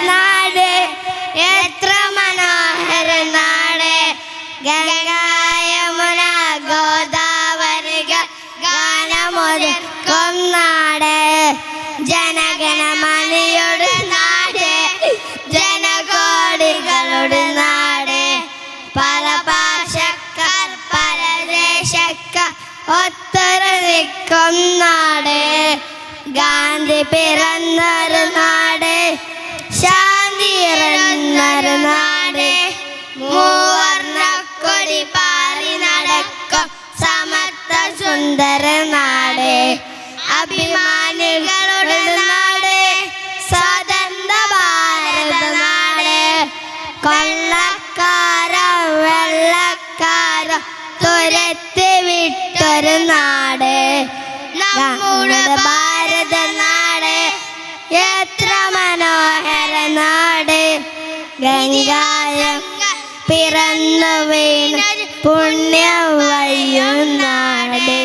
നാട്, എത്ര മനോഹര നാട്. ഗംഗാ യമുന ഗോദാവരി ഗാനമൊരുക്കും നാട്. ജനഗണമനയുടെ നാട്, ജനകോടികളുടെ നാട്. പല ഭാഷക്കാർ പല ദേശക്കാർ ഒത്തൊരുമിക്കും നാട്. ഗാന്ധി പിറന്നൊരു നാട്, ശാന്തി ഇറന്നൊരു നാട്. മൂവർണ്ണക്കൊടി പാറി നടക്കും സമത്വ സുന്ദര നാട്. അഭിമാനികളുടെ നാട്, സ്വതന്ത്ര ഭാരത നാട്. കൊള്ളക്കാരോ വെള്ളക്കാരോ തുരത്തി വിട്ടൊരു നാട്, നമ്മുടെ ഭാരത നാട്. എത്ര മനോഹര നാട്. ഗംഗായം പിറന്നു വീണ പുണ്യ വയ്യും നാട്.